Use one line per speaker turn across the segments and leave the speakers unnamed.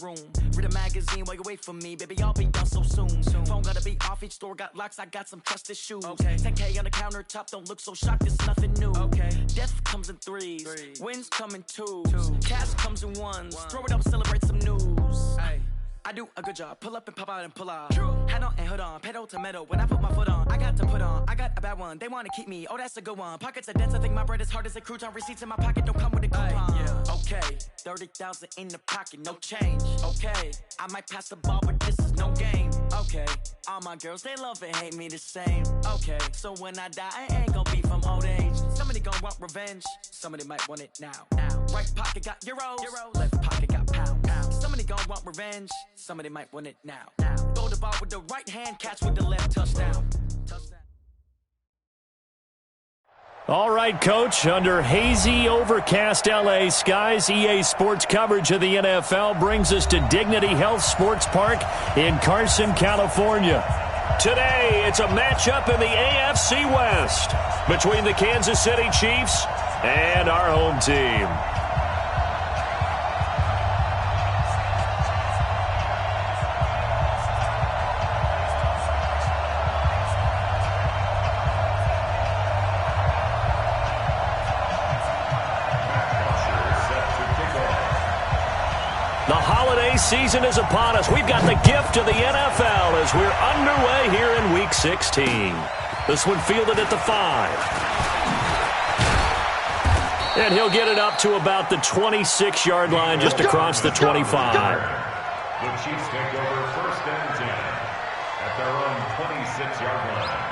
room. Read a magazine while you wait for me, baby, I'll be done so soon. Phone gotta be off, each store got locks, I got some trusted shoes. 10K on the countertop, don't look so shocked, it's nothing new. Death comes in threes, wins come in twos, cash comes in ones, throw it up, celebrate some news. I do a good job, pull up and pop out and pull out. Hat on and hood on, pedal to metal, when I put my foot on, I got to put on, I got a bad one, they wanna keep me, oh that's a good one. Pockets are dense, I think my bread is hard as a crouton, receipts in my pocket don't come with a coupon. Okay, 30,000 in the pocket, no change. Okay, I might pass the ball, but this is no game. Okay, all my girls, they love and hate me the same. Okay, so when I die, I ain't gonna be from old age. Somebody gon' want revenge, somebody might want it now. Right pocket got euros, left pocket got pounds. Somebody gon' want revenge, somebody might want it now. Throw the ball with the right hand, catch with the left, touchdown.
All right, Coach, under hazy, overcast LA skies, EA Sports coverage of the NFL brings us to Dignity Health Sports Park in Carson, California. Today, it's a matchup in the AFC West between the Kansas City Chiefs and our home team. The holiday season is upon us. We've got the gift of the NFL as we're underway here in Week 16. This one fielded at the 5. And he'll get it up to about the 26-yard line, just across the 25.
The Chiefs take over 1st and 10 at their own 26-yard line.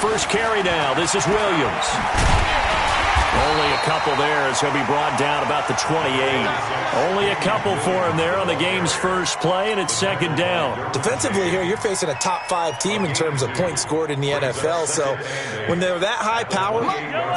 First carry now. This is Williams. Only a couple there as he'll be brought down about the 28. Only a couple for him there on the game's first play, and it's 2nd down.
Defensively here, you're facing a top-5 team in terms of points scored in the NFL. So when they're that high power,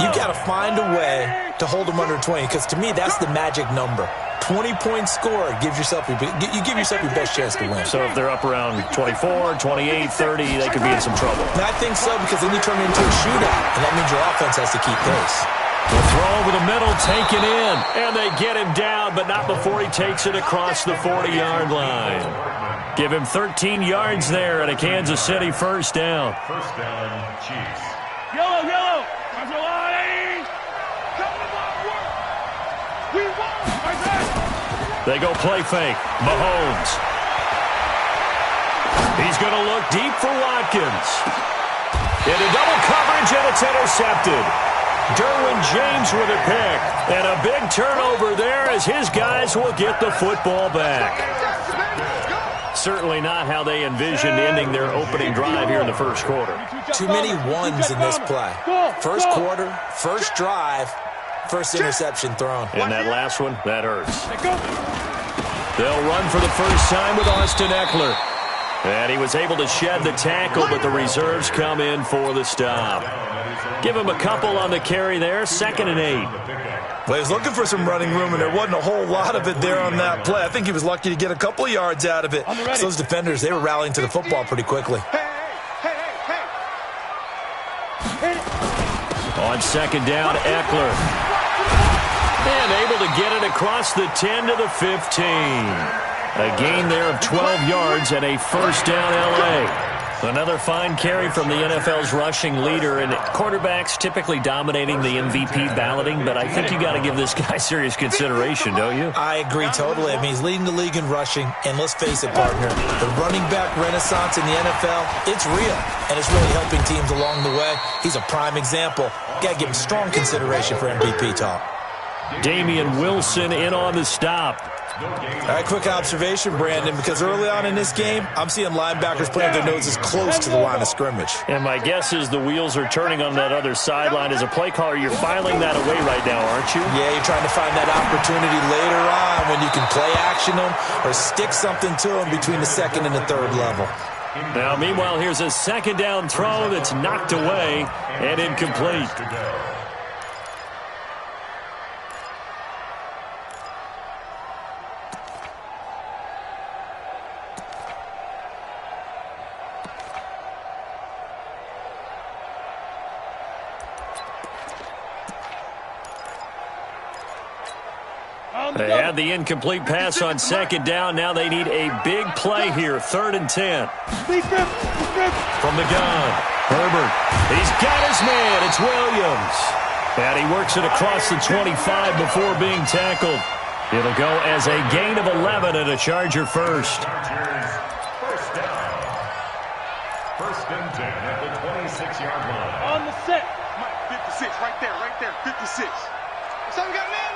you've got to find a way to hold them under 20, because to me, that's the magic number. 20-point score gives yourself you give yourself your best chance to win.
So if they're up around 24, 28, 30, they could be in some trouble.
And I think so, because then you turn it into a shootout, and that means your offense has to keep pace.
The throw over the middle, taken in, and they get him down, but not before he takes it across the 40-yard line. Give him 13 yards there at a Kansas City 1st down.
1st down, Chiefs.
Yellow, yellow. That's a lot, 80. Come on, work. We won.
They go play fake. Mahomes. He's going to look deep for Watkins. Into double coverage, and it's intercepted. Derwin James with a pick. And a big turnover there as his guys will get the football back. Certainly not how they envisioned ending their opening drive here in the first quarter.
Too many ones in this play. First quarter, first drive, first interception thrown.
And that last one, that hurts. They'll run for the first time with Austin Eckler. And he was able to shed the tackle, but the reserves come in for the stop. Give him a couple on the carry there, 2nd and 8.
Well, he was looking for some running room, and there wasn't a whole lot of it there on that play. I think he was lucky to get a couple of yards out of it.
So those defenders, they were rallying to the football pretty quickly.
On 2nd down, Eckler. And able to get it across the 10 to the 15. A gain there of 12 yards and a 1st down LA. Another fine carry from the NFL's rushing leader, and quarterbacks typically dominating the MVP balloting, but I think you got to give this guy serious consideration, don't you?
I agree totally. I mean, he's leading the league in rushing, and let's face it, partner, the running back renaissance in the NFL, it's real, and it's really helping teams along the way. He's a prime example. Got to give him strong consideration for MVP talk.
Damian Wilson in on the stop.
All right, quick observation, Brandon, because early on in this game, I'm seeing linebackers playing their noses close to the line of scrimmage.
And my guess is the wheels are turning on that other sideline. As a play caller, you're filing that away right now, aren't you?
Yeah, you're trying to find that opportunity later on when you can play action them or stick something to them between the second and the third level.
Now, meanwhile, here's a second down throw that's knocked away and incomplete. They had the incomplete pass on second down. Now they need a big play here. 3rd and 10. From the gun, Herbert. He's got his man. It's Williams. And he works it across the 25 before being tackled. It'll go as a gain of 11 and a Charger first.
First down. 1st and 10 at the 26-yard line.
On the set.
56, right there, 56. So we got man.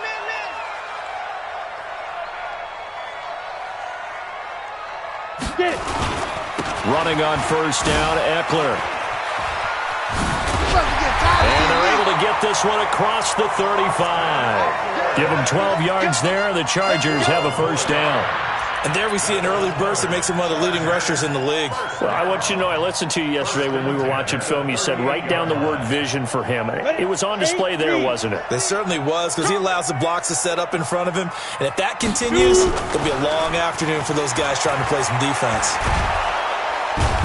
Running on 1st down, Eckler. And they're able to get this one across the 35. Give them 12 yards there. The Chargers have a 1st down.
And there we see an early burst that makes him one of the leading rushers in the league.
Well, I want you to know, I listened to you yesterday when we were watching film. You said write down the word vision for him. It was on display there, wasn't it?
It certainly was, because he allows the blocks to set up in front of him. And if that continues, it'll be a long afternoon for those guys trying to play some defense.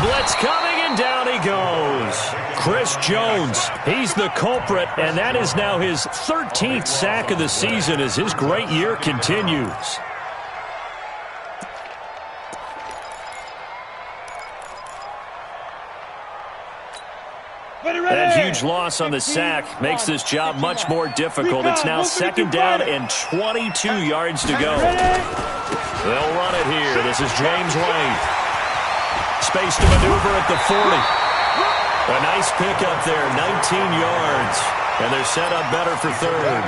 Blitz coming, and down he goes. Chris Jones, he's the culprit, and that is now his 13th sack of the season as his great year continues. That huge loss on the sack makes this job much more difficult. It's now 2nd down and 22 yards to go. They'll run it here. This is James White. Space to maneuver at the 40. A nice pickup there, 19 yards. And they're set up better for 3rd.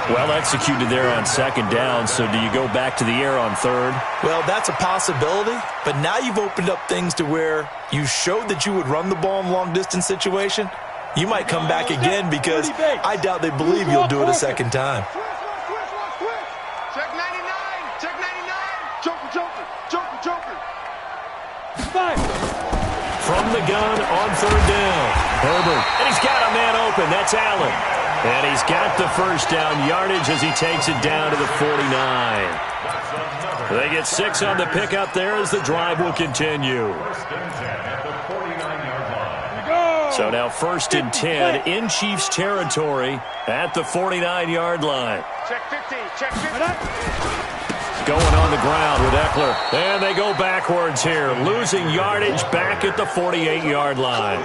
Well executed there on 2nd down, so do you go back to the air on 3rd?
Well, that's a possibility, but now you've opened up things to where you showed that you would run the ball in a long-distance situation. You might come back again because I doubt they believe you'll do it a second time.
Check 99, check 99. Joker.
5.
From the gun on 3rd down. Herbert. And he's got a man open. That's Allen. And he's got the 1st down yardage as he takes it down to the 49. They get 6 on the pickup there as the drive will continue.
1st and 10 at the 49-yard line.
So now 1st and 10 in Chiefs territory at the 49-yard line.
Check 50, check 50.
Going on the ground with Eckler. And they go backwards here, losing yardage back at the 48-yard line.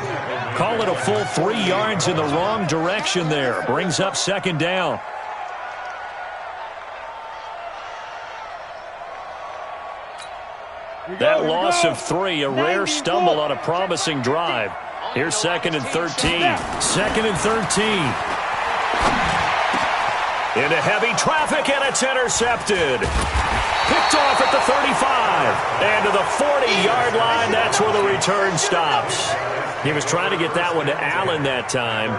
Call it a full 3 yards in the wrong direction there. Brings up 2nd down. That loss of 3, a rare stumble on a promising drive. Here's 2nd and 13. 2nd and 13. Into heavy traffic, and it's intercepted. Picked off at the 35. And to the 40-yard line, that's where the return stops. He was trying to get that one to Allen that time.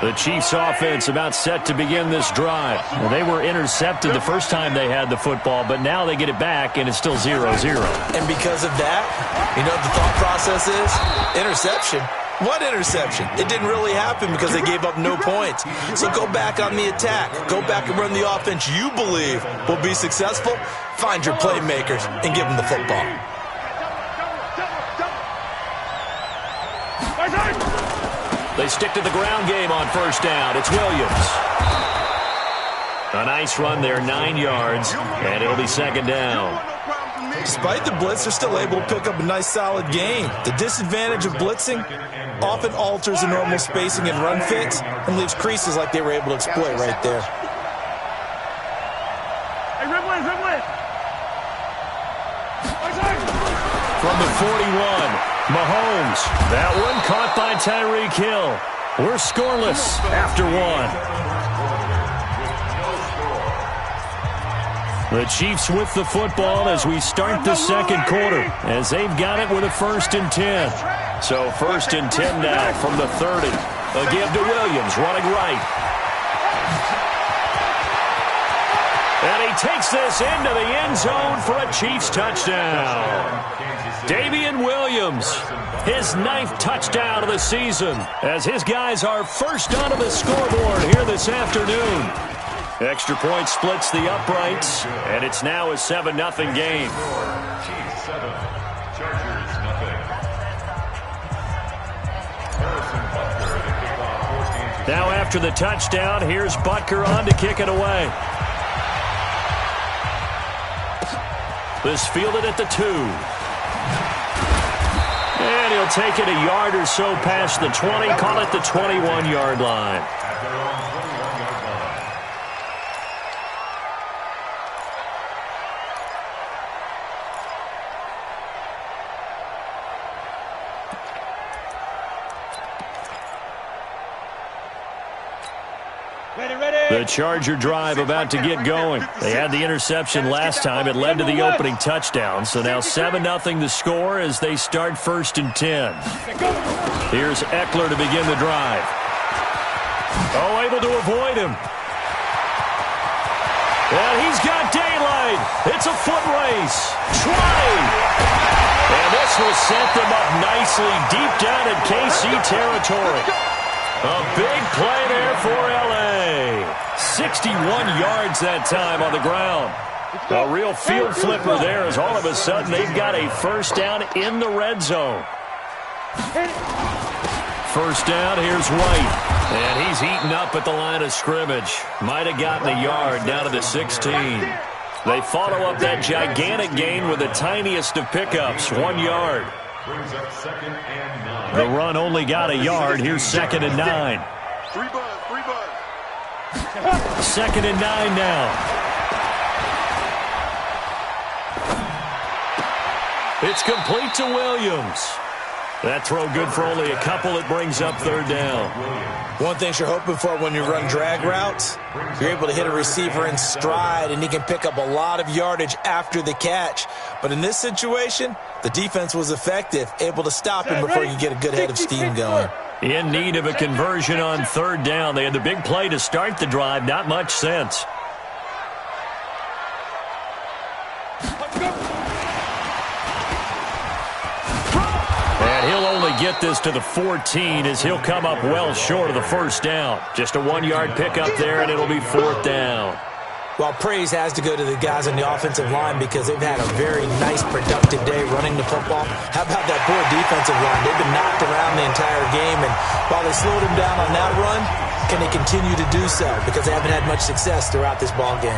The Chiefs offense about set to begin this drive. Well, they were intercepted the first time they had the football, but now they get it back, and it's still 0-0.
And because of that, you know what the thought process is? Interception. What interception? It didn't really happen because they gave up no points. So go back on the attack. Go back and run the offense you believe will be successful. Find your playmakers and give them the football.
They stick to the ground game on 1st down. It's Williams. A nice run there, 9 yards, and it'll be 2nd down.
Despite the blitz, they're still able to pick up a nice, solid gain. The disadvantage of blitzing often alters the normal spacing and run fits and leaves creases like they were able to exploit right there.
From the 41, Mahomes. That one caught by Tyreek Hill. We're scoreless after 1. The Chiefs with the football as we start the second quarter, as they've got it with a 1st and 10. So 1st and 10 now from the 30. A give to Williams, running right. And he takes this into the end zone for a Chiefs touchdown. Damian Williams, his 9th touchdown of the season, as his guys are first onto the scoreboard here this afternoon. Extra point splits the uprights, and it's now a 7-0 game.
Chiefs 7, Chargers nothing. Harrison Butker to kick off 14.
Now after the touchdown, here's Butker on to kick it away. This fielded at the 2. And he'll take it a yard or so past the 20, call it the 21-yard line.
At their own 21-yard line.
The Charger drive about to get going. They had the interception last time. It led to the opening touchdown. So now 7-0 the score as they start 1st and 10. Here's Eckler to begin the drive. Oh, able to avoid him. And he's got daylight. It's a foot race. Try. And this will set them up nicely deep down in KC territory. A big play there for L.A. 61 yards that time on the ground. A real field flipper there as all of a sudden they've got a first down in the red zone. First down, here's White. And he's eaten up at the line of scrimmage. Might have gotten a yard down to the 16. They follow up that gigantic gain with the tiniest of pickups, 1 yard.
Brings up 2nd and 9.
The run only got a yard. Here's 2nd and 9.
3 buzz.
2nd and 9 now. It's complete to Williams. That throw good for only a couple. It brings up 3rd down.
One thing you're hoping for when you run drag routes, you're able to hit a receiver in stride, and he can pick up a lot of yardage after the catch. But in this situation, the defense was effective, able to stop him before you get a good head of steam going.
In need of a conversion on 3rd down. They had the big play to start the drive. Not much sense. And he'll only get this to the 14 as he'll come up well short of the first down. Just a 1-yard pickup there, and it'll be 4th down.
Well, praise has to go to the guys on the offensive line because they've had a very nice, productive day running the football. How about that poor defensive line? They've been knocked around the entire game, and while they slowed them down on that run, can they continue to do so? Because they haven't had much success throughout this ball game.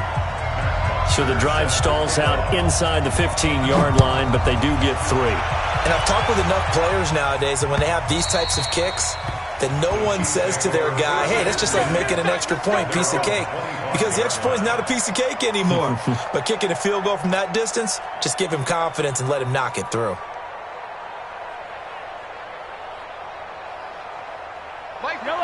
So the drive stalls out inside the 15-yard line, but they do get 3.
And I've talked with enough players nowadays that when they have these types of kicks, that no one says to their guy, hey, that's just like making an extra point, piece of cake. Because the extra point is not a piece of cake anymore. But kicking a field goal from that distance, just give him confidence and let him knock it through.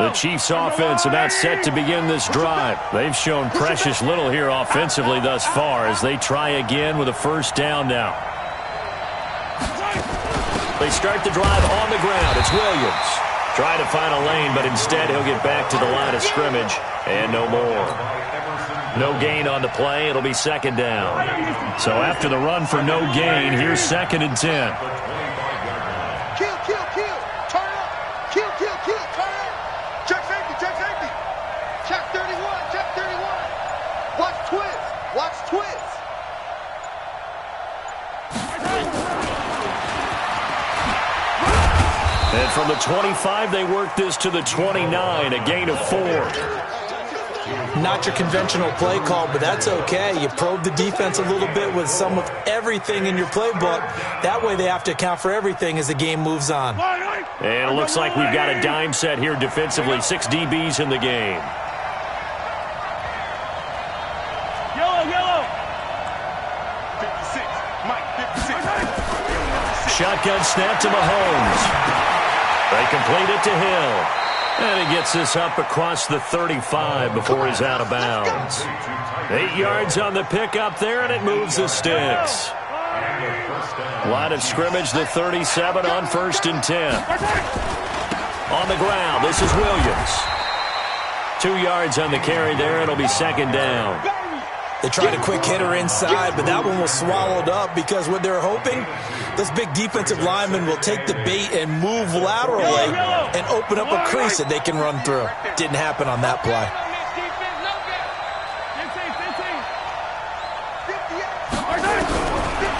The Chiefs offense about set to begin this drive. They've shown precious little here offensively thus far as they try again with a first down now. They start the drive on the ground. It's Williams. Trying to find a lane, but instead he'll get back to the line of scrimmage and no more. No gain on the play. It'll be 2nd down. So after the run for no gain, here's 2nd and 10.
Kill. Turn up. Kill. Turn up. Check safety. Check 31. Watch twist.
And from the 25, they work this to the 29, a gain of 4.
Not your conventional play call, but that's okay. You probe the defense a little bit with some of everything in your playbook. That way they have to account for everything as the game moves on.
And it looks like we've got a dime set here defensively. 6 DBs in the game.
Yellow.
56. Mike, 56.
Shotgun snap to Mahomes. They complete it to Hill. And he gets this up across the 35 before he's out of bounds. 8 yards on the pickup there, and it moves the sticks. Line of scrimmage, the 37 on 1st and 10. On the ground, this is Williams. 2 yards on the carry there. It'll be 2nd down.
They tried a quick hitter inside, but that one was swallowed up because what they're hoping, this big defensive lineman will take the bait and move laterally and open up a crease that they can run through. Didn't happen on that play.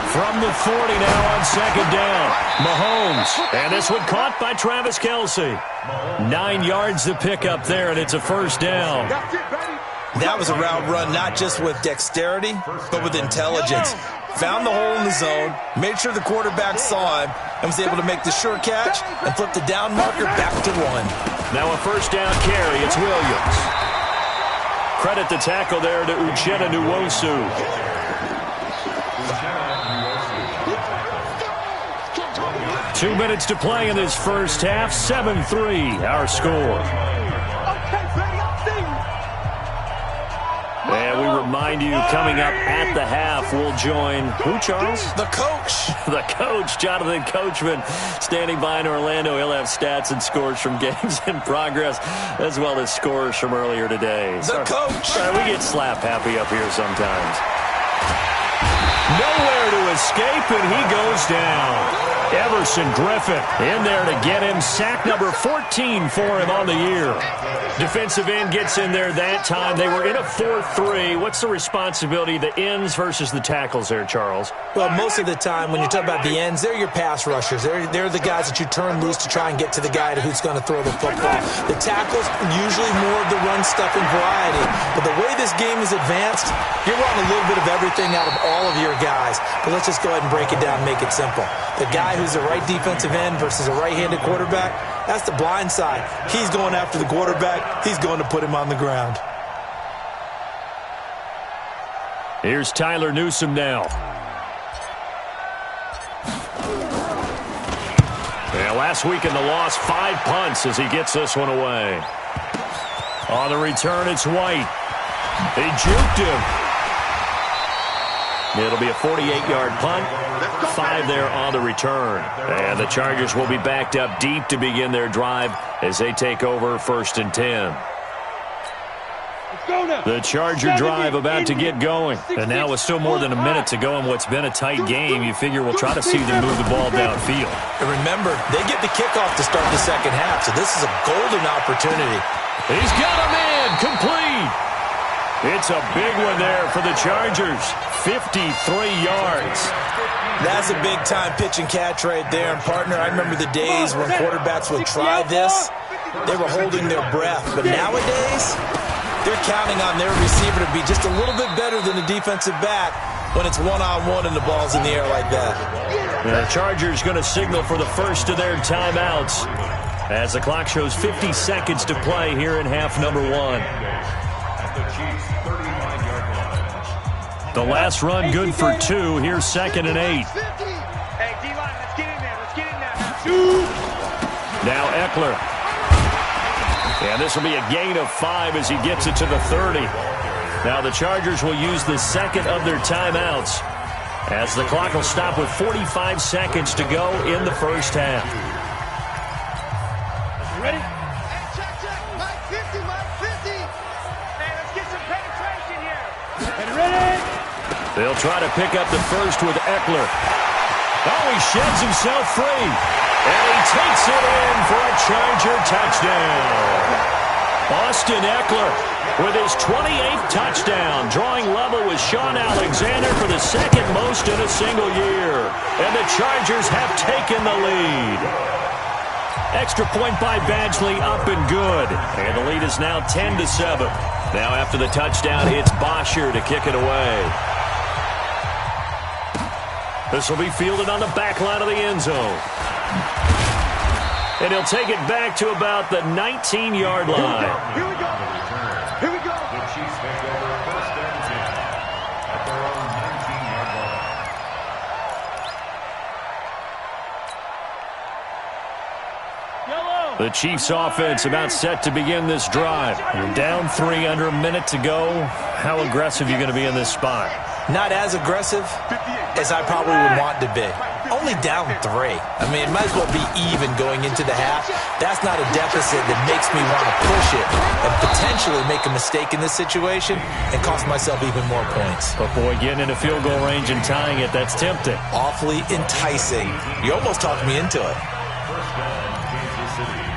From the 40 now on 2nd down. Mahomes. And this one caught by Travis Kelce. 9 yards to pick up there, and it's a 1st down.
That was a route run not just with dexterity, but with intelligence. Found the hole in the zone, made sure the quarterback saw him, and was able to make the sure catch and flip the down marker back to 1.
Now a 1st down carry. It's Williams. Credit the tackle there to Uchenna Nwosu. 2 minutes to play in this first half. 7-3, our score. And we remind you, coming up at the half, we'll join who, Charles?
The coach.
The coach, Jonathan Coachman, standing by in Orlando. He'll have stats and scores from games in progress, as well as scores from earlier today.
The coach.
We get slap happy up here sometimes. Nowhere to escape, and he goes down. Everson Griffin in there to get him. Sack number 14 for him on the year. Defensive end gets in there that time. They were in a 4-3. What's the responsibility, the ends versus the tackles there, Charles?
Well, most of the time when you talk about the ends, they're your pass rushers. They're the guys that you turn loose to try and get to the guy who's going to throw the football. The tackles, usually more of the run-stuffing variety. But the way this game is advanced, you're wanting a little bit of everything out of all of your guys. But let's just go ahead and break it down and make it simple. The guy who's the right defensive end versus a right-handed quarterback, that's the blind side. He's going after the quarterback. He's going to put him on the ground.
Here's Tyler Newsome now. Yeah, last week in the loss, 5 punts as he gets this one away. On the return, it's White. He juked him. It'll be a 48-yard punt. 5 there on the return. And the Chargers will be backed up deep to begin their drive as they take over 1st and 10. The Charger drive about to get going. And now with still more than a minute to go in what's been a tight game, you figure we'll try to see them move the ball downfield.
And remember, they get the kickoff to start the second half, so this is a golden opportunity.
He's got him in, complete. It's a big one there for the Chargers. 53 yards.
That's a big-time pitch and catch right there. And, partner, I remember the days when quarterbacks would try this. They were holding their breath. But nowadays, they're counting on their receiver to be just a little bit better than the defensive back when it's one-on-one and the ball's in the air like that.
The Chargers going to signal for the first of their timeouts as the clock shows 50 seconds to play here in half number 1. The last run good for 2. Here's 2nd and 8.
Hey, D-line, let's get in there. Let's get in there.
Now Eckler. And this will be a gain of 5 as he gets it to the 30. Now the Chargers will use the second of their timeouts as the clock will stop with 45 seconds to go in the first half.
Ready?
Hey, check. Mike 50, Mike 50.
Hey, let's get some penetration here. Ready?
They'll try to pick up the first with Eckler. Oh, he sheds himself free. And he takes it in for a Charger touchdown. Austin Eckler with his 28th touchdown, drawing level with Sean Alexander for the second most in a single year. And the Chargers have taken the lead. Extra point by Badgley, up and good. And the lead is now 10-7. Now after the touchdown, it's Bosher to kick it away. This will be fielded on the back line of the end zone. And he'll take it back to about the 19-yard line.
Here we go. Here we go.
The Chiefs take over 1st and 10 at their own 19-yard line.
Yellow.
The Chiefs offense about set to begin this drive. You're down 3 under a minute to go. How aggressive are you going to be in this spot?
Not as aggressive as I probably would want to be. Only down 3. I mean, it might as well be even going into the half. That's not a deficit that makes me want to push it and potentially make a mistake in this situation and cost myself even more points.
But boy, getting into field goal range and tying it, that's tempting.
Awfully enticing. You almost talked me into it.
First down, Kansas City.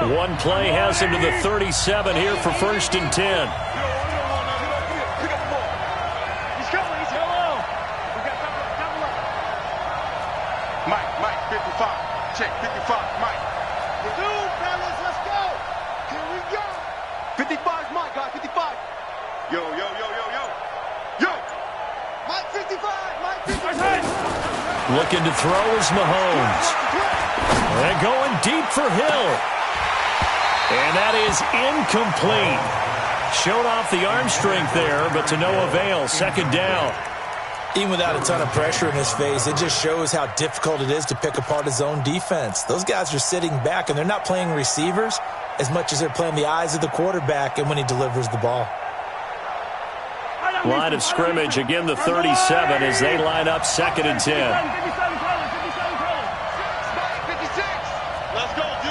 One play has him to the 37 here for 1st and 10.
Pick up the ball. He's coming. He's hello. We got double up. Mike, 55. Check, 55. Mike. You do, fellas. Let's go. Here we go. 55 is Mike, guys. 55. Yo. Mike 55. Mike 55.
Looking to throw is Mahomes. They're going deep for Hill. And that is incomplete. Showed off the arm strength there, but to no avail. 2nd down.
Even without a ton of pressure in his face, it just shows how difficult it is to pick apart his own defense. Those guys are sitting back, and they're not playing receivers as much as they're playing the eyes of the quarterback and when he delivers the ball.
Line of scrimmage, again the 37 as they line up 2nd and 10.
56. Let's go, D.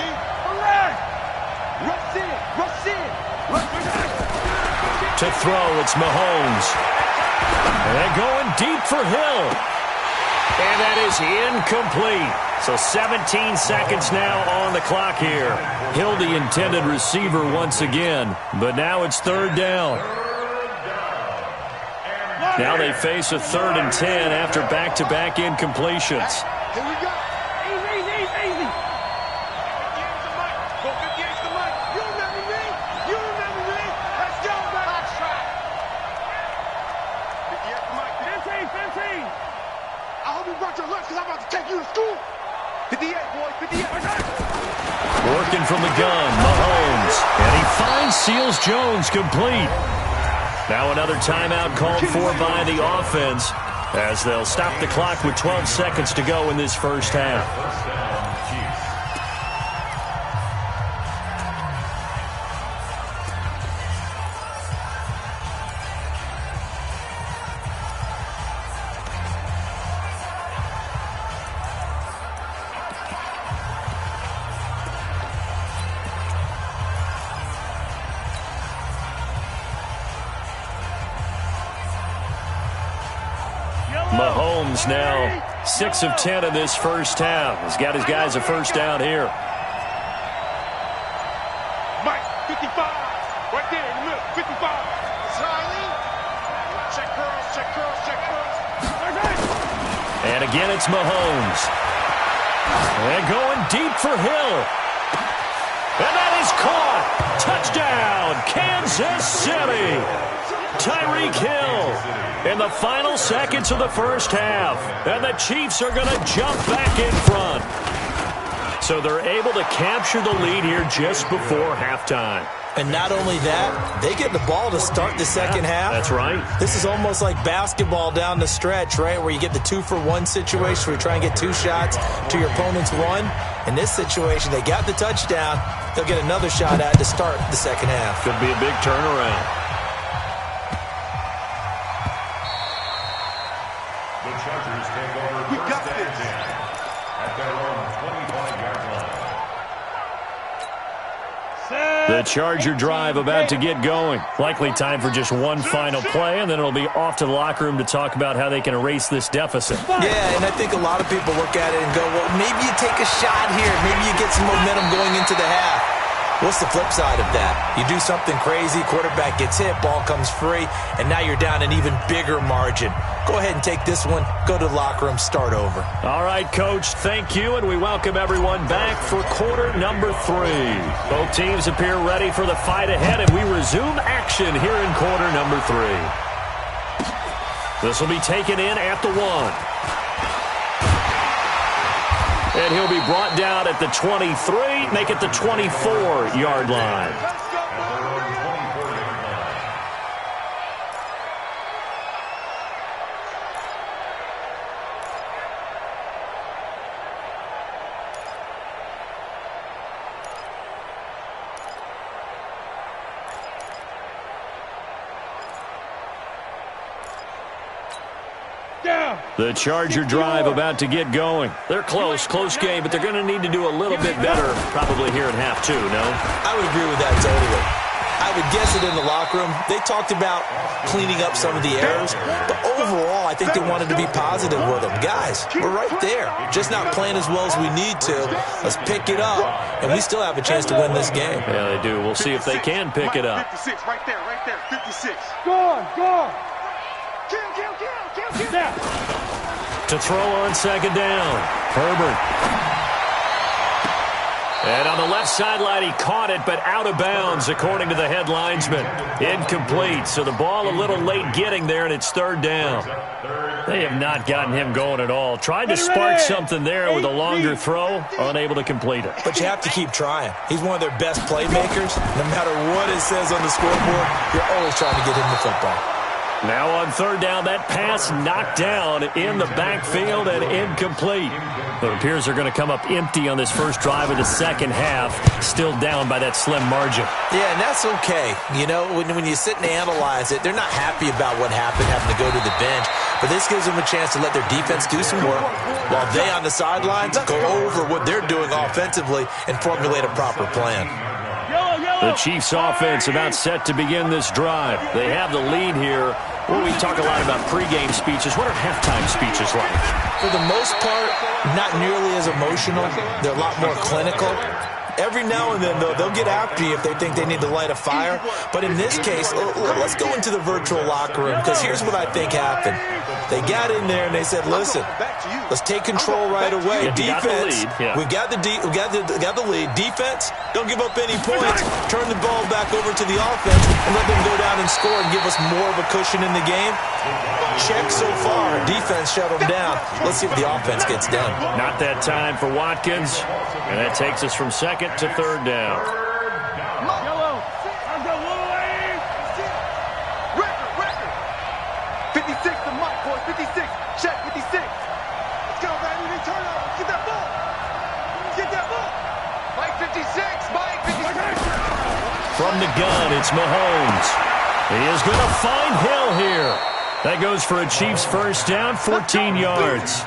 Rush in.
To throw, it's Mahomes. They're going deep for Hill. And that is incomplete. So 17 seconds now on the clock here. Hill the intended receiver once again. But now it's 3rd down. Now they face a 3rd and 10 after back-to-back incompletions.
Here we go. Easy. Go 58's the mic. You remember me? Let's go, man. Hot shot. 58's the mic. 15. I hope you brought your lunch because I'm about to take you to school. 58, boys. 58.
Working from the gun, Mahomes. And he finds Seals Jones complete. Now another timeout called for by the offense as they'll stop the clock with 12 seconds to go in this first half.
First down, Chiefs.
Mahomes now 6 of 10 in this first half. He's got his guys a first down here.
Mike, 55. Right there in the middle. 55. Charlie. Check curls.
And again, it's Mahomes. And going deep for Hill. And that is caught. Touchdown, Kansas City. Tyreek Hill in the final seconds of the first half. And the Chiefs are going to jump back in front. So they're able to capture the lead here just before halftime.
And not only that, they get the ball to start the second half.
That's right.
This is almost like basketball down the stretch, right, where you get the 2-for-1 situation where you try and get 2 shots to your opponent's 1. In this situation, they got the touchdown. They'll get another shot at to start the second half.
Could be a big turnaround.
The Chargers take over first and 10 at their own 25-yard line.
The Charger drive about to get going. Likely time for just one final play, and then it'll be off to the locker room to talk about how they can erase this deficit.
Yeah, and I think a lot of people look at it and go, well, maybe you take a shot here. Maybe you get some momentum going into the half. What's the flip side of that? You do something crazy, quarterback gets hit, ball comes free, and now you're down an even bigger margin. Go ahead and take this one, go to the locker room, start over.
All right, Coach, thank you, and we welcome everyone back for quarter number 3. Both teams appear ready for the fight ahead, and we resume action here in quarter number 3. This will be taken in at the 1. And he'll be brought down at the 23, make it the 24-yard line. The Charger drive about to get going. They're close game, but they're going to need to do a little bit better probably here in half two, no?
I would agree with that totally. I would guess it in the locker room. They talked about cleaning up some of the errors, but overall, I think they wanted to be positive with them. Guys, we're right there. Just not playing as well as we need to. Let's pick it up, and we still have a chance to win this game.
Yeah, they do. We'll see if they can pick it up.
56, right there, 56.
Go on. Kill.
To throw on second down, Herbert. And on the left sideline, he caught it, but out of bounds, according to the head linesman. Incomplete, so the ball a little late getting there, and it's third down. They have not gotten him going at all. Tried to spark something there with a longer throw, unable to complete it.
But you have to keep trying. He's one of their best playmakers. No matter what it says on the scoreboard, you're always trying to get him the football.
Now on third down, that pass knocked down in the backfield and incomplete. It appears they're going to come up empty on this first drive of the second half, still down by that slim margin.
Yeah, and that's okay. You know, when you sit and analyze it, they're not happy about what happened, having to go to the bench. But this gives them a chance to let their defense do some work while they on the sidelines go over what they're doing offensively and formulate a proper plan.
The Chiefs offense about set to begin this drive. They have the lead here. Well, we talk a lot about pregame speeches. What are halftime speeches like?
For the most part, not nearly as emotional. They're a lot more clinical. Every now and then, though, they'll get after you if they think they need to light a fire. But in this case, let's go into the virtual locker room, because here's what I think happened. They got in there and they said, listen, let's take control right away. Defense, we got the lead. Defense, don't give up any points. Turn the ball back over to the offense and let them go down and score and give us more of a cushion in the game. Check so far. Defense shut them down. Let's see if the offense gets done.
Not that time for Watkins. And that takes us from second to third down.
Record. 56 to Mike, boys. 56. Check, 56. Let's go, baby. We turn over. Get that ball. Mike 56. Mike 56.
From the gun, it's Mahomes. He is going to find Hill here. That goes for a Chiefs first down, 14 yards.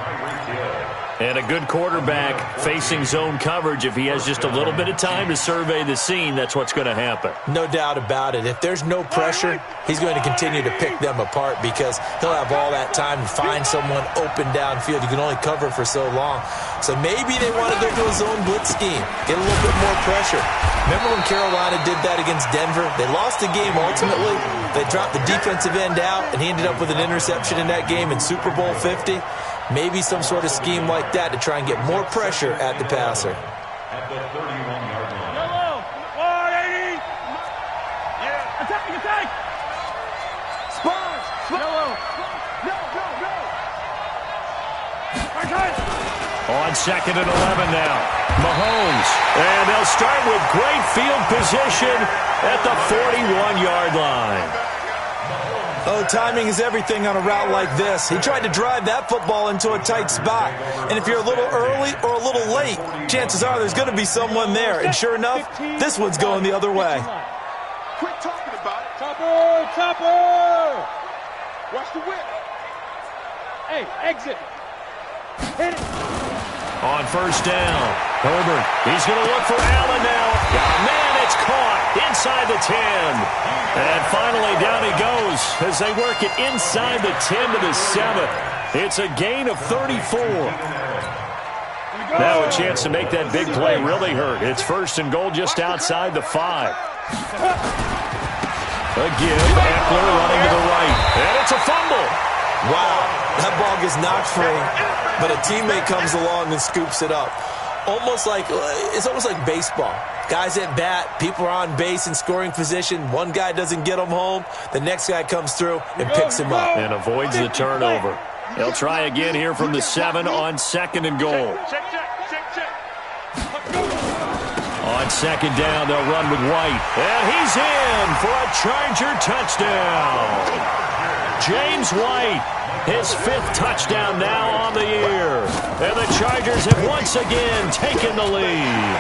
And a good quarterback facing zone coverage. If he has just a little bit of time to survey the scene, that's what's going to happen.
No doubt about it. If there's no pressure, he's going to continue to pick them apart because he'll have all that time to find someone open downfield. You can only cover for so long. So maybe they want to go to a zone blitz scheme, get a little bit more pressure. Remember when Carolina did that against Denver? They lost the game ultimately. They dropped the defensive end out, and he ended up with an interception in that game in Super Bowl 50. Maybe some sort of scheme like that to try and get more pressure at the passer.
At the 31-yard line.
Yellow. 180. Yeah. Attack.
Spurs.
Yellow.
No.
On second and 11 now. Mahomes. And they'll start with great field position at the 41-yard line.
Oh, timing is everything on a route like this. He tried to drive that football into a tight spot. And if you're a little early or a little late, chances are there's going to be someone there. And sure enough, this one's going the other way.
Quit talking about it.
Chopper.
Watch the whip.
Hey, exit. Hit it.
On first down, Herbert. He's going to look for Allen now. Oh, man, it's caught inside the 10. And finally, down he goes as they work it inside the 10 to the 7. It's a gain of 34. Now a chance to make that big play really hurt. It's first and goal just outside the 5. A give, Eckler running to the right. And it's a fumble.
Wow, that ball gets knocked free, but a teammate comes along and scoops it up. It's almost like baseball. Guys at bat, people are on base in scoring position. One guy doesn't get him home. The next guy comes through and picks him up.
And avoids the turnover. They'll try again here from the 7 on second and goal.
Check.
On second down, they'll run with White. And he's in for a Charger touchdown. James White, his 5th touchdown now on the year. And the Chargers have once again taken the lead.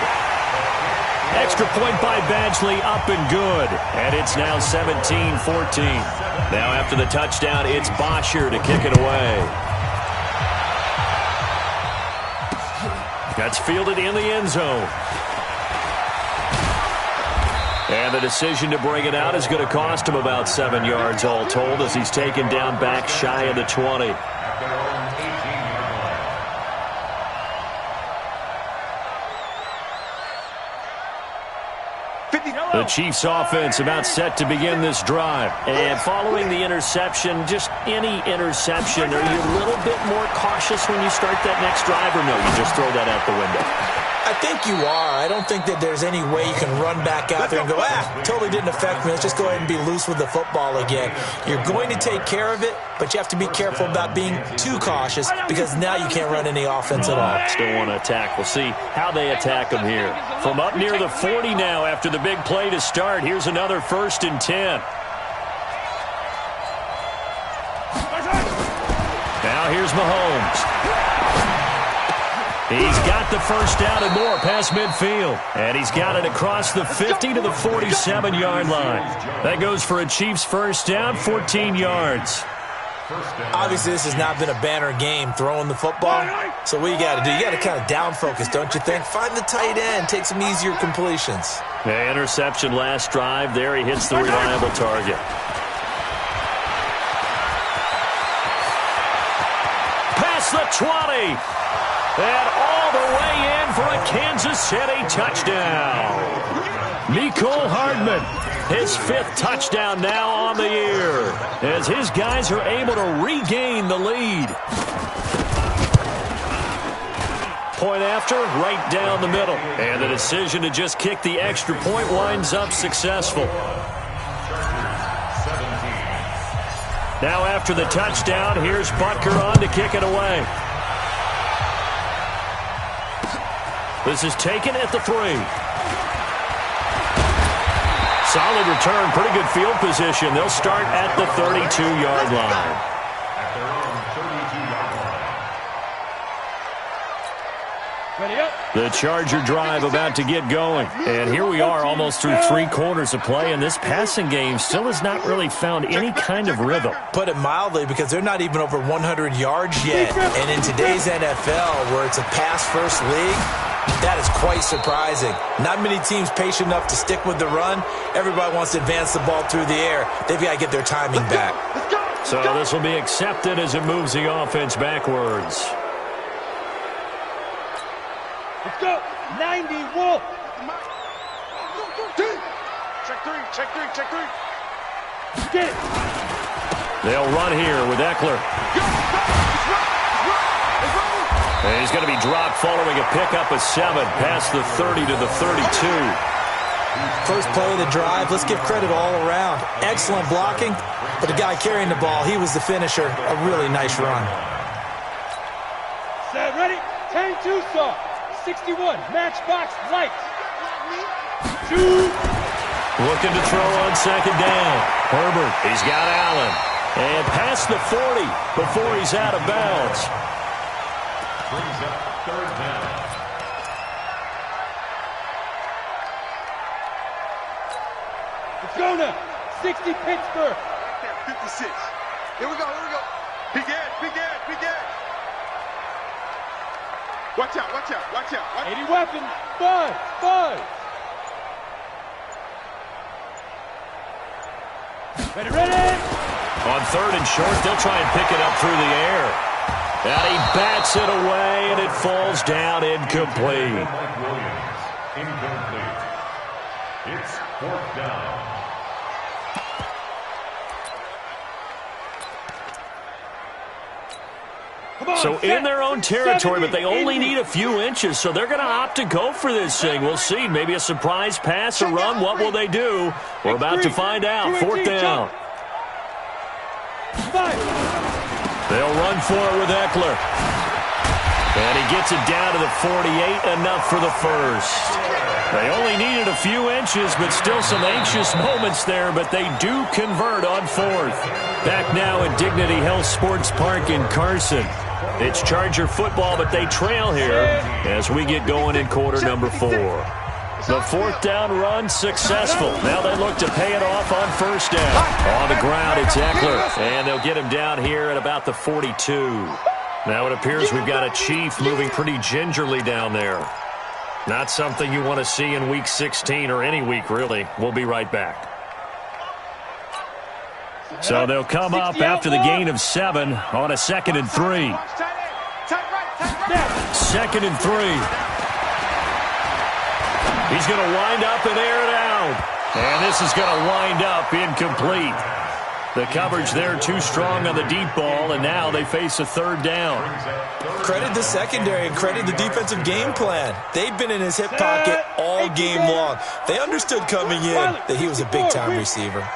Extra point by Badgley, up and good. And it's now 17-14. Now after the touchdown, it's Bosher to kick it away. That's fielded in the end zone. And the decision to bring it out is going to cost him about 7 yards all told as he's taken down back shy of the 20. The Chiefs offense about set to begin this drive. And following the interception, just any interception, are you a little bit more cautious when you start that next drive, or no, you just throw that out the window?
I think you are. I don't think that there's any way you can run back out there and go, totally didn't affect me. Let's just go ahead and be loose with the football again. You're going to take care of it, but you have to be careful about being too cautious because now you can't run any offense at all.
Still want to attack. We'll see how they attack them here. From up near the 40 now after the big play to start. Here's another 1st and 10. Now here's Mahomes. He's got the first down and more past midfield. And he's got it across the 50 to the 47-yard line. That goes for a Chiefs first down, 14 yards.
Obviously, this has not been a banner game throwing the football. So what you got to do, you got to kind of down focus, don't you think? Find the tight end, take some easier completions.
The interception last drive. There he hits the reliable target. Past the 20. And all the way in for a Kansas City touchdown. Mecole Hardman, his 5th touchdown now on the year, as his guys are able to regain the lead. Point after, right down the middle. And the decision to just kick the extra point winds up successful. Now after the touchdown, here's Butker on to kick it away. This is taken at the 3. Solid return, pretty good field position. They'll start at the 32-yard line. The Charger drive about to get going. And here we are almost through 3 quarters of play, and this passing game still has not really found any kind of rhythm.
Put it mildly, because they're not even over 100 yards yet. And in today's NFL, where it's a pass-first league, that is quite surprising. Not many teams patient enough to stick with the run. Everybody wants to advance the ball through the air. They've got to get their timing back.
So this will be accepted as it moves the offense backwards.
Let's go. 90, Wolf.
Check 3, check 3, check 3.
Get it.
They'll run here with Eckler. And he's going to be dropped following a pickup of 7 past the 30 to the 32.
First play of the drive, let's give credit all around. Excellent blocking, but the guy carrying the ball, he was the finisher. A really nice run.
Set, ready? 10-2 saw. 61, matchbox lights. 2.
Looking to throw on 2nd down. Herbert, he's got Allen. And past the 40 before he's out of bounds.
Brings up 3rd down.
Let's go now. 60 Pittsburgh.
56. Here we go, here we go. Big edge, big edge, big edge. Watch out, watch out, watch out.
80 weapon. Buzz, buzz. Ready, ready.
On 3rd and short, they'll try and pick it up through the air. And he bats it away, and it falls down incomplete.
Mike Williams, incomplete. It's 4th down.
So in their own territory, but they only need a few inches, so they're going to opt to go for this thing. We'll see. Maybe a surprise pass or run. What will they do? We're about to find out. 4th down. They'll run for it with Eckler. And he gets it down to the 48, enough for the first. They only needed a few inches, but still some anxious moments there, but they do convert on 4th. Back now at Dignity Health Sports Park in Carson. It's Charger football, but they trail here as we get going in quarter number 4. The fourth down run successful. Now they look to pay it off on first down. On the ground, it's Eckler. And they'll get him down here at about the 42. Now it appears we've got a Chief moving pretty gingerly down there. Not something you want to see in Week 16 or any week, really. We'll be right back. So they'll come up after the gain of 7 on a 2nd and 3. 2nd and 3. He's going to wind up and air it out. And this is going to wind up incomplete. The coverage there too strong on the deep ball, and now they face a 3rd down.
Credit the secondary and credit the defensive game plan. They've been in his hip pocket all game long. They understood coming in that he was a big-time receiver.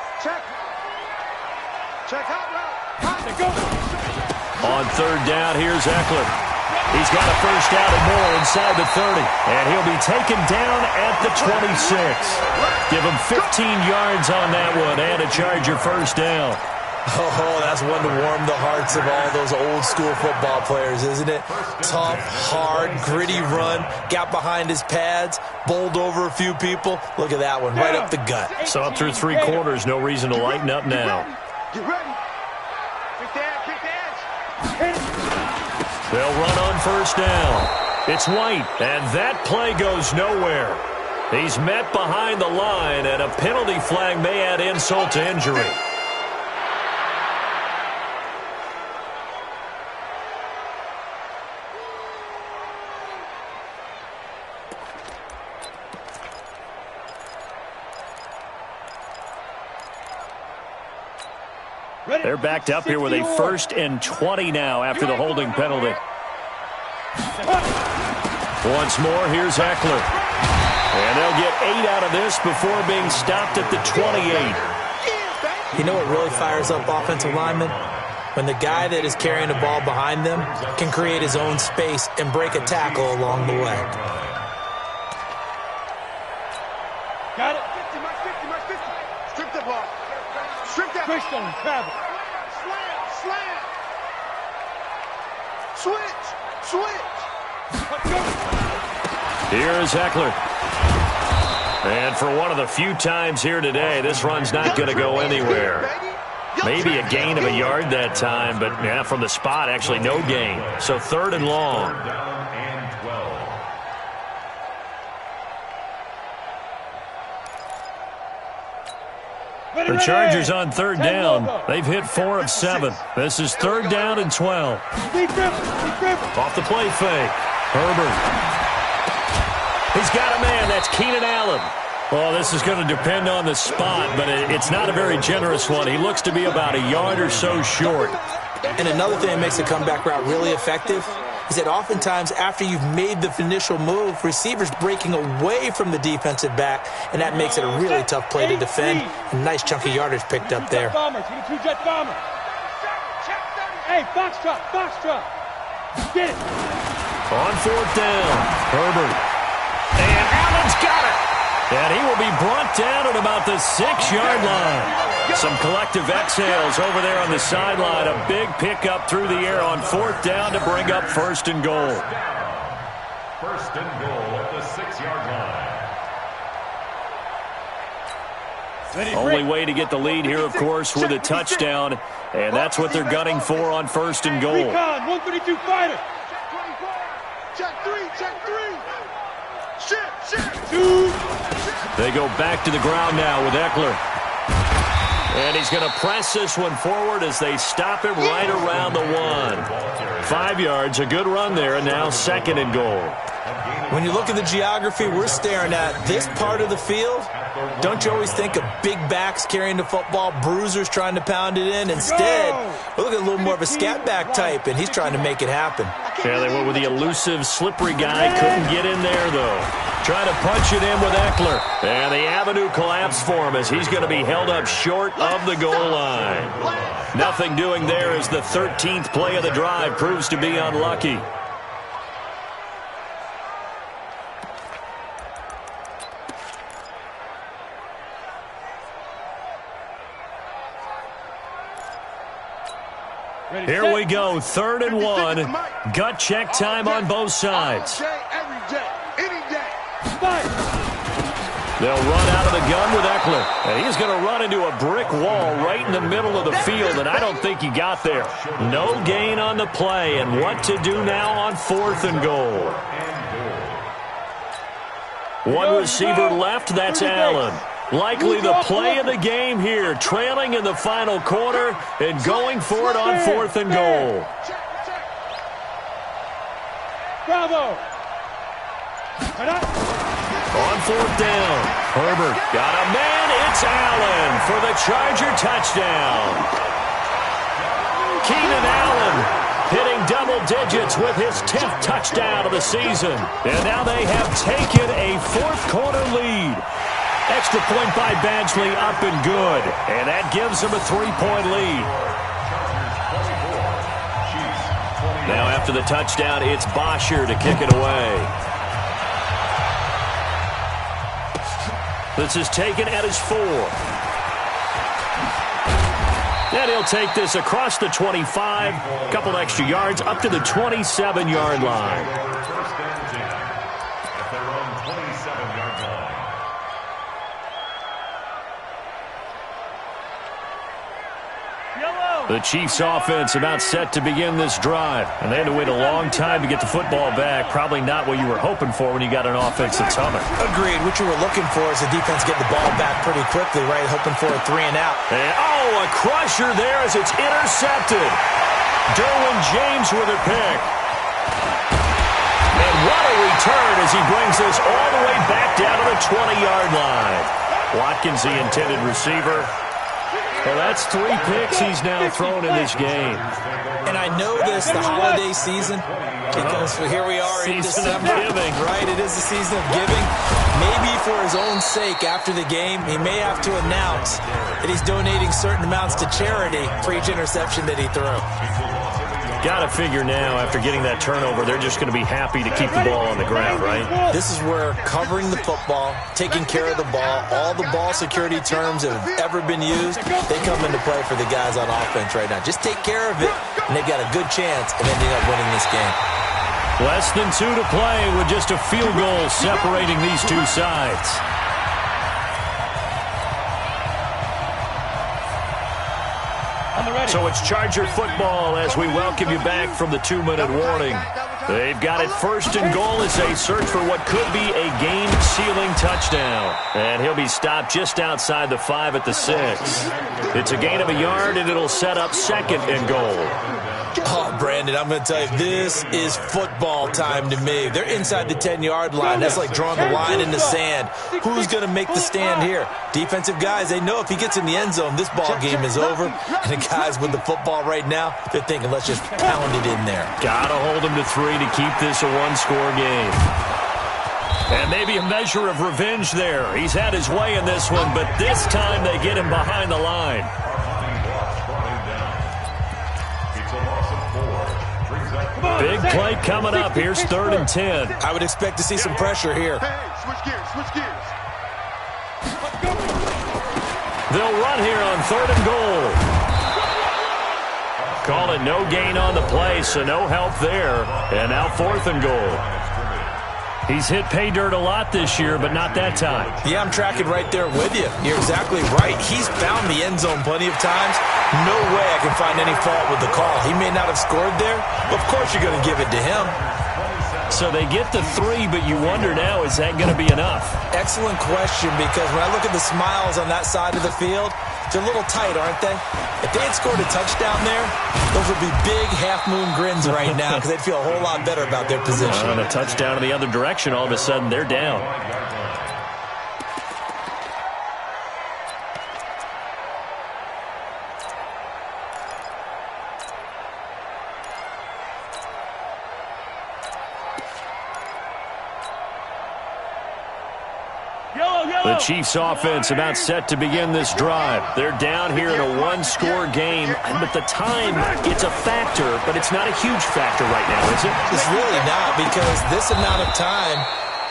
On 3rd down, here's Eckler. He's got a first down and more inside the 30. And he'll be taken down at the 26. Give him 15 yards on that one and a Charger first down.
Oh, that's one to warm the hearts of all those old school football players, isn't it? Tough, hard, gritty run. Got behind his pads, bowled over a few people. Look at that one, right up the gut.
So up through 3 quarters, no reason to lighten up now.
Get ready. Kick the edge.
They'll run on first down. It's White, and that play goes nowhere. He's met behind the line, and a penalty flag may add insult to injury. They're backed up here with a 1st and 20 now after the holding penalty. Once more, here's Eckler. And they'll get 8 out of this before being stopped at the 28.
You know what really fires up offensive linemen? When the guy that is carrying the ball behind them can create his own space and break a tackle along the way.
Got it. 50, 50. Strip the ball. Strip that. Twist on travel. Slam. Switch.
Here's Eckler. And for one of the few times here today, this run's not going to go anywhere. Maybe a gain of a yard that time, but yeah, from the spot, actually no gain. So 3rd and long. The Chargers on 3rd down. They've hit 4 of 7. This is 3rd down and 12. Off the play fake. Herbert. He's got a man. That's Keenan Allen. Well, this is going to depend on the spot, but it's not a very generous one. He looks to be about a yard or so short.
And another thing that makes the comeback route really effective is that oftentimes after you've made the initial move, receivers breaking away from the defensive back, and that makes it a really tough play to defend. A nice chunk of yardage picked up there.
Two-jet bomber. Hey, box truck. Get it.
On 4th down, Herbert. And Allen's got it. And he will be brought down at about the 6-yard line. Some collective exhales over there on the sideline. A big pickup through the air on 4th down to bring up 1st and goal.
1st and goal at the 6-yard line.
Only way to get the lead here, of course, with a touchdown. And that's what they're gunning for on 1st and goal.
Recon, 132 fighter.
Check 3.
They go back to the ground now with Eckler. And he's going to press this one forward as they stop him right around the 1. 5 yards, a good run there, and now 2nd and goal.
When you look at the geography we're staring at, this part of the field, don't you always think of big backs carrying the football, bruisers trying to pound it in? Instead, we're looking at a little more of a scat back type, and he's trying to make it happen.
Yeah, they went with the elusive, slippery guy. Couldn't get in there, though. Trying to punch it in with Eckler. And the avenue collapsed for him as he's going to be held up short of the goal line. Nothing doing there as the 13th play of the drive proves to be unlucky. Here we go, 3rd and 1. Gut check time on both sides. They'll run out of the gun with Eckler. And he's going to run into a brick wall right in the middle of the field, and I don't think he got there. No gain on the play, and what to do now on 4th and goal. One receiver left, that's Allen. Likely the play of the game here, trailing in the final quarter and going for it on 4th and goal.
Bravo.
On 4th down, Herbert got a man. It's Allen for the Charger touchdown. Keenan Allen hitting double digits with his 10th touchdown of the season. And now they have taken a 4th quarter lead. Extra point by Badgley up and good. And that gives them a 3-point lead. Now after the touchdown, it's Bosher to kick it away. This is taken at his 4. And he'll take this across the 25. A couple extra yards up to the 27-yard line.
First and 10 at their own 27-yard line.
The Chiefs offense about set to begin this drive. And they had to wait a long time to get the football back. Probably not what you were hoping for when you got an offense that's humming.
Agreed. What you were looking for is the defense get the ball back pretty quickly, right? Hoping for a 3 and out.
And, a crusher there as it's intercepted. Derwin James with a pick. And what a return as he brings this all the way back down to the 20-yard line. Watkins, the intended receiver. Well, that's 3 picks he's now thrown in this game.
And I know this, the holiday season, because here we are in December.
Giving.
Right, it is the season of giving. Maybe for his own sake after the game, he may have to announce that he's donating certain amounts to charity for each interception that he threw.
Got to figure now, after getting that turnover, they're just going to be happy to keep the ball on the ground, right?
This is where covering the football, taking care of the ball, all the ball security terms that have ever been used, they come into play for the guys on offense right now. Just take care of it, and they've got a good chance of ending up winning this game.
Less than 2 to play with just a field goal separating these two sides. So it's Charger football as we welcome you back from the 2-minute warning. They've got it 1st and goal as they search for what could be a game-sealing touchdown. And he'll be stopped just outside the 5 at the 6. It's a gain of a yard, and it'll set up 2nd and goal.
Oh, Brandon, I'm going to tell you, this is football time to me. They're inside the 10-yard line. That's like drawing the line in the sand. Who's going to make the stand here? Defensive guys, they know if he gets in the end zone, this ball game is over. And the guys with the football right now, they're thinking, let's just pound it in there.
Got to hold him to 3 to keep this a 1-score game. And maybe a measure of revenge there. He's had his way in this one, but this time they get him behind the line. Big play coming up. Here's 3rd and 10.
I would expect to see some pressure here.
Switch gears.
They'll run here on 3rd and goal. Call it no gain on the play, so no help there. And now 4th and goal. He's hit pay dirt a lot this year, but not that time.
Yeah, I'm tracking right there with you. You're exactly right. He's found the end zone plenty of times. No way I can find any fault with the call. He may not have scored there, but of course you're going to give it to him.
So they get the 3, but you wonder now, is that going to be enough?
Excellent question, because when I look at the smiles on that side of the field, they're a little tight, aren't they? If they had scored a touchdown there, those would be big half-moon grins right now because they'd feel a whole lot better about their position.
On a touchdown in the other direction, all of a sudden they're down. The Chiefs offense about set to begin this drive. They're down here in a 1-score game, but the time, it's a factor, but it's not a huge factor right now, is it?
It's really not, because this amount of time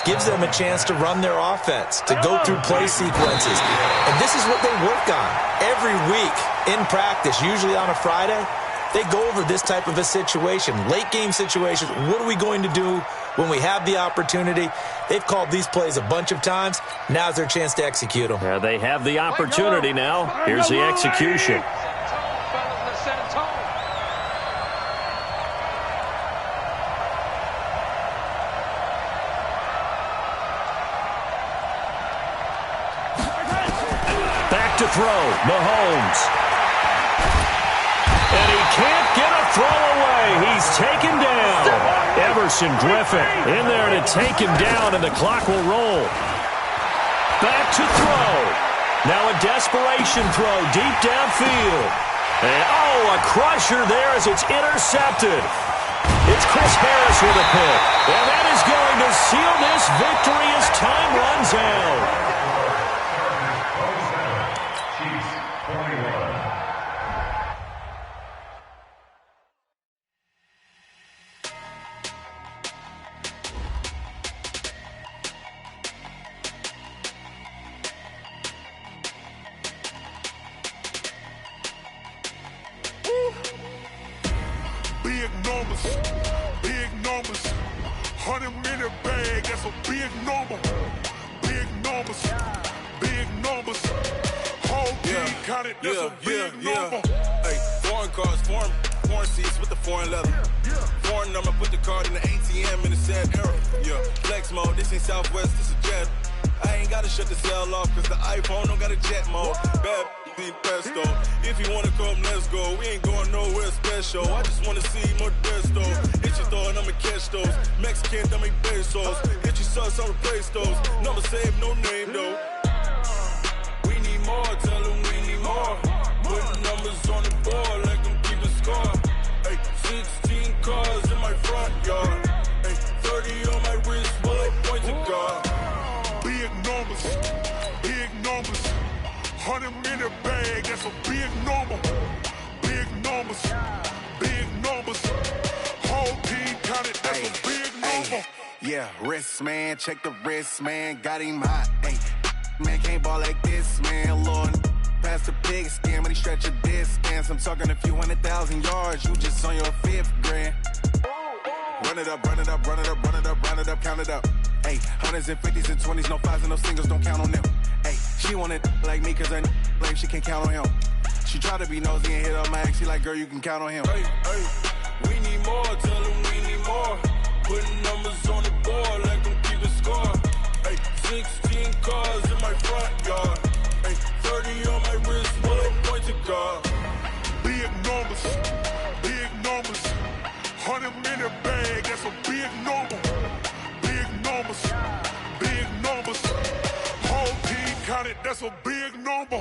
gives them a chance to run their offense, to go through play sequences. And this is what they work on every week in practice, usually on a Friday. they go over this type of a situation, late game situation. What are we going to do when we have the opportunity? They've called these plays a bunch of times. Now's their chance to execute them.
Yeah, they have the opportunity now. Here's the execution. Back to throw, Mahomes. And he can't get a throw away. He's taken down. Everson Griffin in there to take him down, and the clock will roll. Back to throw. Now a desperation throw deep downfield. And, a crusher there as it's intercepted. It's Chris Harris with a pick. And that is going to seal this victory as time runs out.
Big numbers, 100 in a bag, that's a big number. Big numbers, whole team counted, that's a big number.
Hey, foreign cars, foreign seats with the foreign leather. Foreign number, put the card in the ATM in the sad era. Yeah, flex mode, this ain't Southwest, this a jet. I ain't gotta shut the cell off, cause the iPhone don't got a jet mode. Bad pesto. If you wanna come, let's go. We ain't going nowhere special. I just wanna see more pesto. Hit your thought, I'ma catch those. Mexican, dummy pesos. Hit your sus, I'll replace those. Number save, no name though. We need more, tell them we need more. Putting numbers on the board like I'm keeping score. Hey, 16 cars in my front yard. Hey, 30 on my wrist while I point to God.
Big numbers, 100 in a bag, that's a big number. Big numbers, whole team counted, that's a big number.
Yeah, wrist man, check the wrist man, got him hot. Ay, man can't ball like this, man. Lord, past the pig skin, but he stretch a distance. I'm talking a few 100,000 yards, you just on your 5th grand. Run it up, count it up. Ay, hundreds and 50s and 20s, no 5s and no singles, don't count on them. Ay, she want it like me, cause her blame she can't count on him. She try to be nosy and hit up my ex, she like, girl, you can count on him.
Hey, we need more, tell them we need more. Putting numbers on the board like I'm keeping score. Ay, 16 cars in my front yard. Ay, 30 on my wrist while I point to God. Big numbers, 100 in a bag, that's a big number. Big numbers, whole team counted, that's a big number.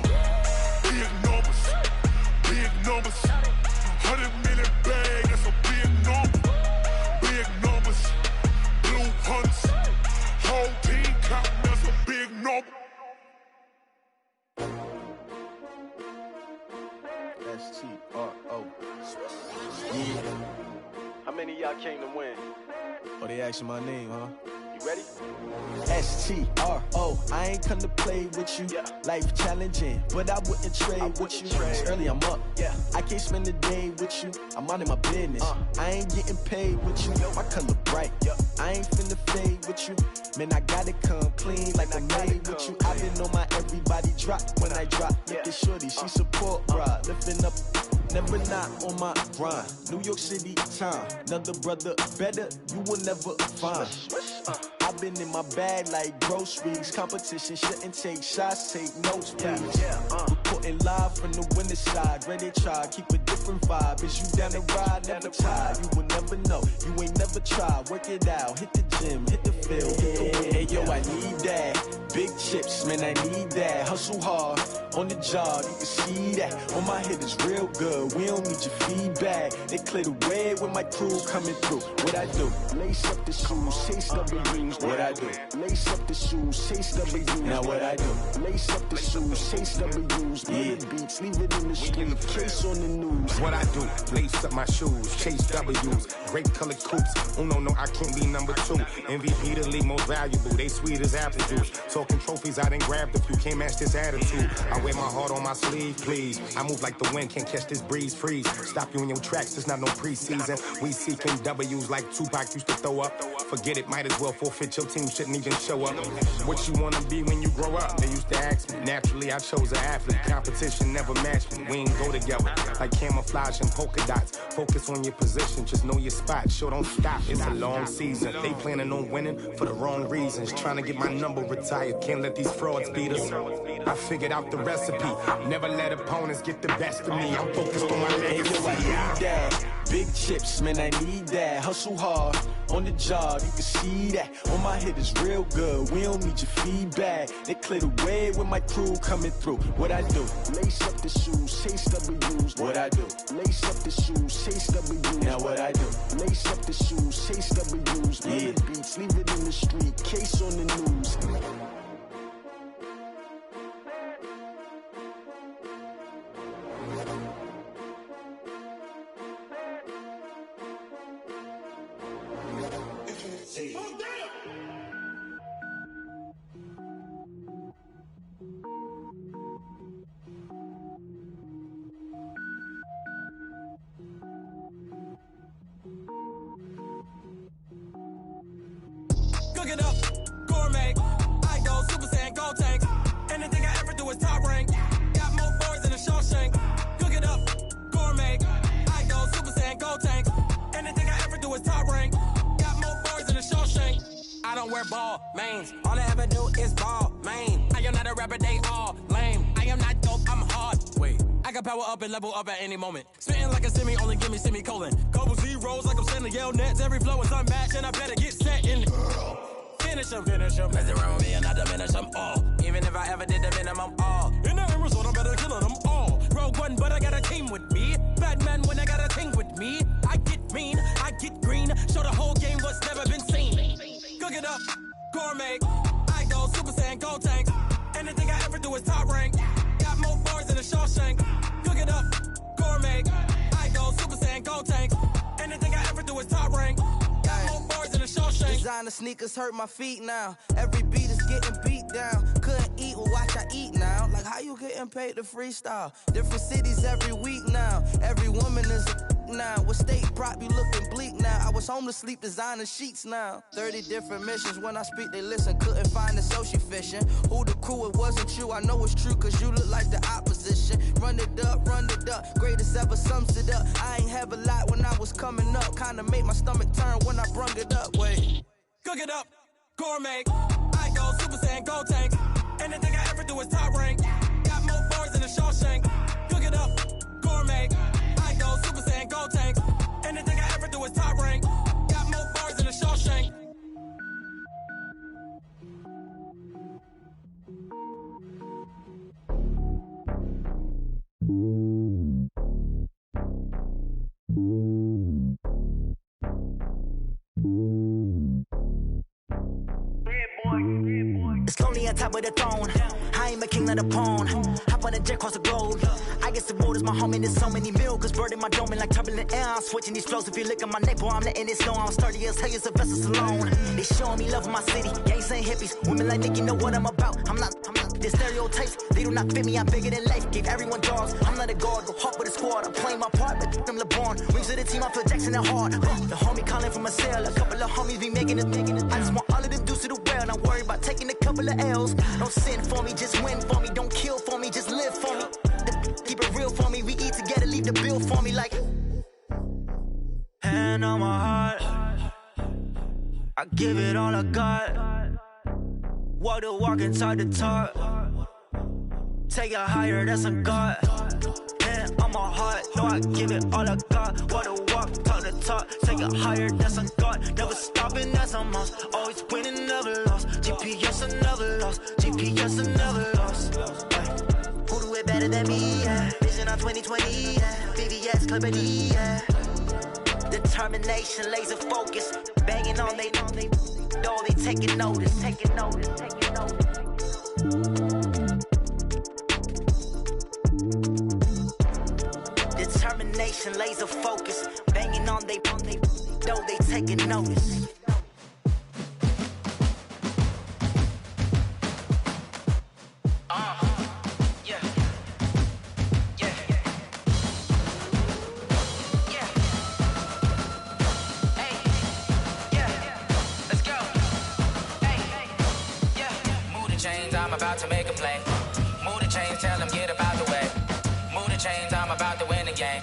Big numbers, 100 million bag, that's a big number. Big numbers, blue hunts, whole team counting, that's a big number.
S-T-R-O. Yeah.
How many of y'all came to win?
Oh, they asking my name, huh?
You ready?
S-T-R-O, I ain't come to play with you.
Yeah.
Life challenging, but I wouldn't trade with you. It's early, I'm up.
Yeah.
I can't spend the day with you. I'm minding my business. I ain't getting paid with you. My color bright. I ain't finna fade with you. Man, I gotta come clean like I'm made with you. I've been on my everybody drop when I drop. Look at shorty, she support ride. Lifting up, never not on my grind. New York City time. Another brother better, you will never find. I've been in my bag like groceries. Competition shouldn't take shots, take notes, please. Reporting live from the winter side. Ready to try, keep a different vibe. Is you down the ride, never tired. You will never know, you ain't never tried. Work it out, hit the gym, hit the field, hit the wind. Hey yo, I need that. Big chips, man, I need that. Hustle hard, on the job, you can see that. On my head is real good, we don't need your feedback. They clear the way when my crew coming through. What I do? Lace up the shoes, chase W's. What I do? Lace up the shoes, chase W's. Now what I do? Lace up the shoes, chase W's. Yeah. Beats, leave it in the street, case on the news.
What I do? Lace up my shoes, chase W's. Great colored coops. Oh no, I can't be number 2. MVP the league most valuable. They sweet as apple juice. So talking trophies, I done grabbed a few. Can't match this attitude. I wear my heart on my sleeve, please. I move like the wind, can't catch this breeze, freeze. Stop you in your tracks, it's not no preseason. We seeking W's like Tupac used to throw up. Forget it, might as well forfeit. Your team shouldn't even show up. What you wanna be when you grow up? They used to ask me. Naturally, I chose an athlete. Competition never matched me. We ain't go together like camouflage and polka dots. Focus on your position, just know your spot. Sure, don't stop. It's a long season. They planning on winning for the wrong reasons. Trying to get my number retired. Can't let these frauds beat us. I figured out the recipe. Never let opponents get the best of me. I'm focused on my legacy.
Big chips, man, I need that. Hustle hard on the job, you can see that. On my head is real good, we don't need your feedback. They clear the way with my crew coming through. What I do? Lace up the shoes, chase W's. What I do? Lace up the shoes, chase W's. Now what I do? Lace up the shoes, chase W's. Yeah. The beats, leave it in the street, case on the news.
Cook it up, gourmet. I go Super Saiyan, gold tank. Anything I ever do is top rank. Got more boys than a Shawshank. Cook it up, gourmet. I go Super Saiyan, gold tank. Anything I ever do is top rank. Got more boys than a Shawshank. I don't wear ball mains. All I ever do is ball main. I am not a rapper, they all lame. I am not dope, I'm hard. Wait, I can power up and level up at any moment. Spitting like a semi, only give me semicolon. Couple zeros like I'm sending yell nets. Every flow is unmatched and I better get set in. Finish him. Mess around with me and I diminish them all. Even if I ever did the minimum, all. In the end result, I'm better killing them all. Rogue One, but I got a team with me. Batman when I got a team with me. I get mean, I get green. Show the whole game what's never been seen. Cook it up, gourmet. I go Super Saiyan, gold tank. Anything I ever do is top rank. Got more bars than a Shawshank. Cook it up, gourmet. I go Super Saiyan, gold tank. Anything I ever do is top rank. Got more bars than a Shawshank.
Designer sneakers hurt my feet now. Every beat is getting beat down. Couldn't eat, well watch I eat now. Like how you getting paid to freestyle? Different cities every week now. Every woman is a now. With state prop, you looking bleak now. I was home to sleep, designing sheets now. 30 different missions. When I speak, they listen. Couldn't find the social fishing. Who the crew? It wasn't you. I know it's true, cause you look like the opposition. Run it up. Greatest ever sums it up. I ain't have a lot when I was coming up. Kinda made my stomach turn when I brung it up. Wait.
Cook it up, gourmet. I go Super Saiyan, gold tank. Anything I ever do is top rank. Got more bars than a Shawshank. Cook it up, gourmet. I go Super Saiyan, gold tank. Anything I ever do is top rank. Got more bars than a Shawshank.
It's lonely on top of the throne. I ain't a king, not a pawn. Hop on a jet across the globe. I guess the world is my home and there's so many milk. Bird in my dome and like turbulent air. I'm switching these flows. If you look at my neck, boy, I'm letting it snow. I'm sturdy as hell as a vessel alone. They showing me love in my city. Gangs ain't hippies. Women like Nick, you know what I'm about. I'm not. The stereotypes, they do not fit me. I'm bigger than life. Gave everyone dogs. I'm not a guard. Go hard with a squad. I'm playing my part, but them LeBron. Rings to the team, I feel Jackson and hard. The homie calling from a cell. A couple of homies be making it. I just want all of them dudes to do well. Not worry about taking a couple of L's. Don't sin for me, just win for me. Don't kill for me, just live for me. Keep it real for me. We eat together, leave the bill for me like. Hand on my heart, I give it all I got. Walk the walk and talk the talk. Take it higher, that's a God. Hand on my heart, no, I give it all I got. Walk the walk, talk the talk. Take it higher, that's a God. Never stopping, that's a must. Always winning, never lost. GPS, I never lost. GPS, I never lost. Who do it better than me? Yeah. Vision on 2020, yeah. VVS, Clippity, yeah. Determination, laser focus. Banging on they door, they taking notice. Determination, laser focus. Banging on they door, they taking notice.
I'm about to make a play. Move the chains, tell them get about the way. Move the chains, I'm about to win the game.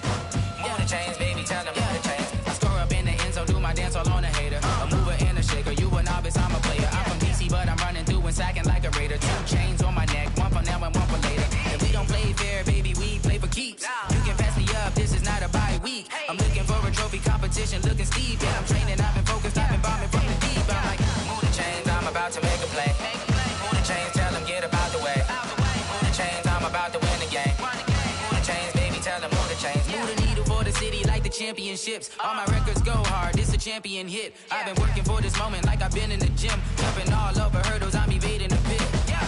Move the chains, baby, tell them move the chains. I score up in the end zone, do my dance all on a hater. A mover and a shaker, you a novice, I'm a player. I'm from DC, but I'm running through and sacking like a raider. 2 chains on my neck, one for now and one for later. If we don't play fair, baby, we play for keeps. You can pass me up, this is not a bye week. I'm looking for a trophy competition, looking steep. Yeah, I'm training, I've been focused, I've been bombing from the deep. I'm like, move the chains, I'm about to make a play. Move the chains, tell them get about the way. Move the chains, I'm about to win the game. Move the chains, baby, tell them move the chains. Move the needle for the city like the championships. All my records go hard, this a champion hit. I've been working for this moment like I've been in the gym. Jumping all over hurdles, I'm evading the pit.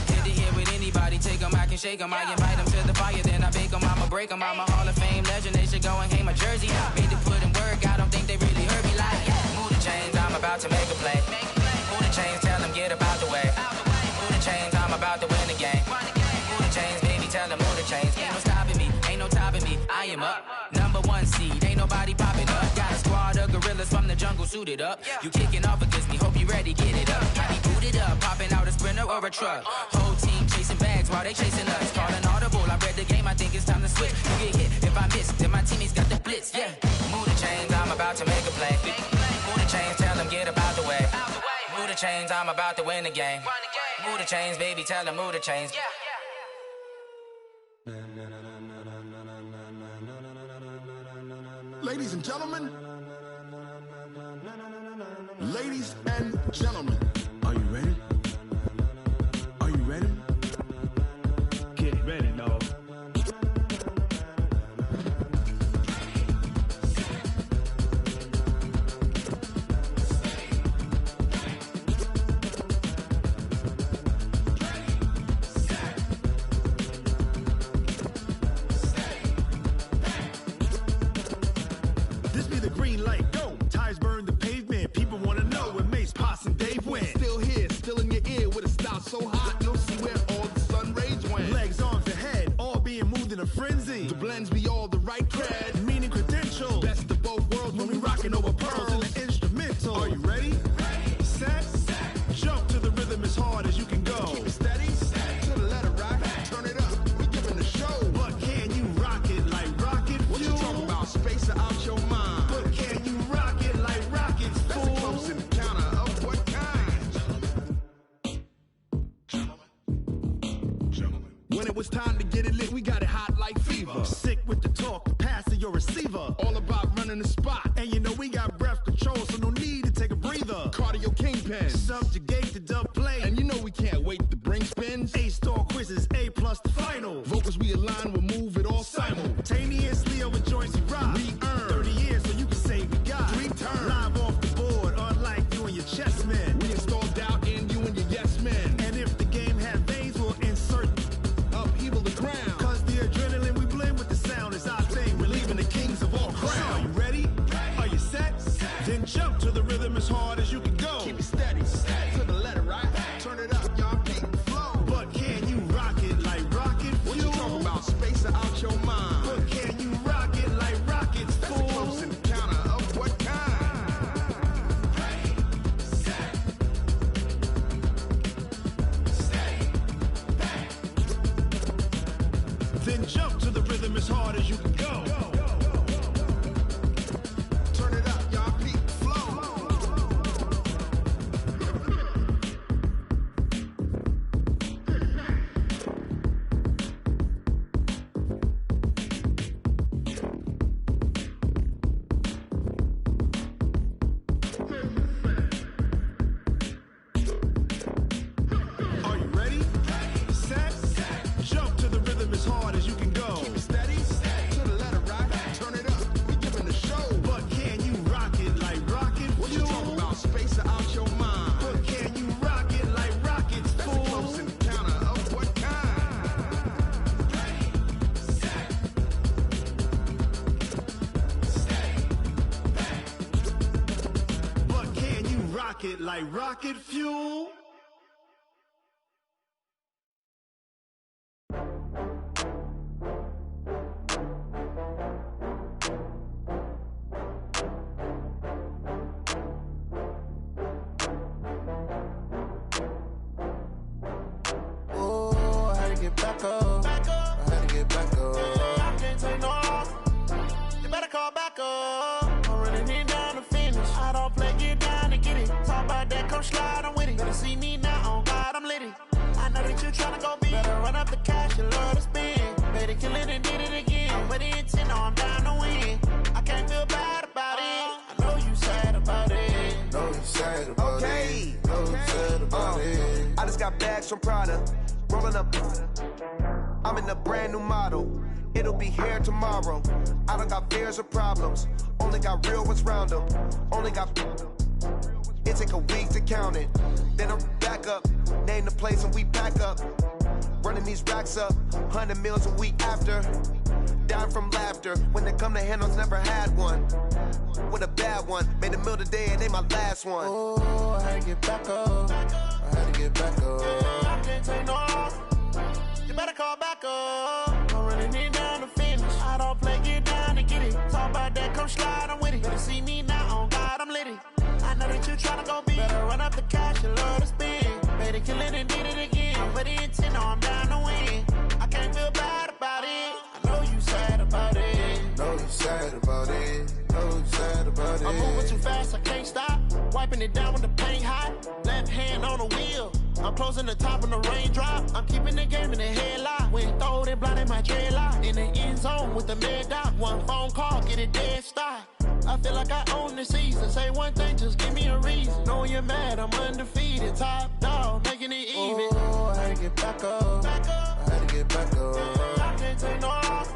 Hit to hit with anybody, take them, I can shake them. I invite them to the fire, then I bake them. I'ma break them, I'm a Hall of Fame legend. They should go and hang my jersey. Made to put in work, I don't think they really heard me like, move the chains, I'm about to make a play. Move the chains, tell them get about the way. Move the chains, I'm about to win the game. Move the chains, baby, tell them move the chains. Ain't no stopping me, ain't no topping me. I am up, #1 seed, ain't nobody popping up. Got a squad of gorillas from the jungle suited up. You kicking off against me, hope you ready, get it up. Body booted up, popping out a sprinter or a truck. Whole team chasing bags while they chasing us. Call an audible, I read the game, I think it's time to switch. You get hit, if I miss, then my teammates got the blitz, yeah. Move the chains, I'm about to make a play. Move the chains, tell them get about the way. Move the chains, I'm about to win the game. Move the chains, baby, tell them move the chains.
Ladies and gentlemen, ladies and gentlemen, are you ready? Are you ready?
Get ready, dog.
This be the green light, go. Tires burn the pavement. People wanna know where Mace, Poss, and Dave went. Still here, still in your ear with a style so hot you'll see where all the sun rays went. Legs, arms, and head, all being moved in a frenzy. The blends be all the right cred, meaning credentials. Best of both worlds when we rockin' over pearls in the instrumental. Are you ready? Set, jump to the rhythm as hard as you can go. Keep it steady, to the letter right. Turn it up, we giving the show. But can you rock it like rocket fuel? What you talking about? Space or out your mind? But can you rock it like rockets, fool? That's a close encounter of what kind? Gentlemen. When it was time to get it lit, we got it hot like fever. Sick with the talk, the pass to your receiver. All about running the spot. And you know we got breath control, so no need to take a breather. Cardio kingpin, subjugate the dub play. And you know we can't wait to bring spins. A-star quizzes, A+ the final. Vocals we align, we'll move it all simultaneously over joints we rock. We earn 30 years, so you can say we got 3 turns. Live off the board, unlike you and your chess men. We install doubt in you and your yes men. And if the game had veins, we'll insert upheaval the ground. Cause the adrenaline we blend with the sound is our thing. We're leaving the kings of all crowns. So are you ready? Are you set? Then jump to the rhythm as hard as you can go. Keep it steady, to the letter right. Turn it up, y'all beat the flow. But can you rock it like rocket fuel? What you talking about? Space or out your mind? But can you rock it like rockets, fool? That's a close encounter of what kind? Then jump to the rhythm as hard as you can go. Turn it up, y'all beat the flow. Are you ready? Set, jump to the rhythm as hard as you can go. Keep it steady, to the letter right. Turn it up, we giving the show. But can you rock it like rocket fuel? What you talking about? Space or out your mind? But can you rock it like rockets, fool? That's a close encounter of what kind? But can you rock it like rocket fuel?
Oh,
back up. I had to get back up. I can't take no off. You better call back up. I'm running it down to finish. I don't play, get down to get it. Talk about that, come slide, I'm with it. Better see me now, on God, I'm litty. I know that you tryna go big. Better run up the cash, you love to spend. Better kill it and did it again. I'm with the intent, no, I'm down to win. I can't feel bad about it. I know you sad about it.
Know you sad about it. Know you sad about it. I just got bags from Prada. Rolling up. I'm in a brand new model. It'll be here tomorrow. I don't got fears or problems. Only got real ones round them. Only got. It take a week to count it. Then I'm back up. Name the place and we pack up. Running these racks up. 100 meals a week after. Down from laughter. When they come to handles, never had one. With a bad one. Made a meal today and ain't my last one.
Oh, I had to get back up. I had to get back up. I can't take no off. You better call back up. I'm running it down to finish. I don't play, get down to get it. Talk about that, come slide, I'm with it. Better see me now, on God, I'm litty. I know that you tryna go big. Better run up the cash, you love to spend. Better kill it and did it again. I'm with the intent, no, I'm down to win. I can't feel bad about it. I know you sad about it.
Know you sad about it. Know you sad about it.
I'm moving too fast, I can't stop. Wiping it down with the paint hot. Left hand on the wheel. I'm closing the top when the raindrop. I'm keeping the game in the headlock. When throw it blind in my dreadlock. In the end zone with the mad dot. One phone call, get it dead stop. I feel like I own the season. Say one thing, just give me a reason. Knowing you're mad, I'm undefeated. Top dog, making it even. Oh, I had to get back up. I had to get back up. I can't take no off.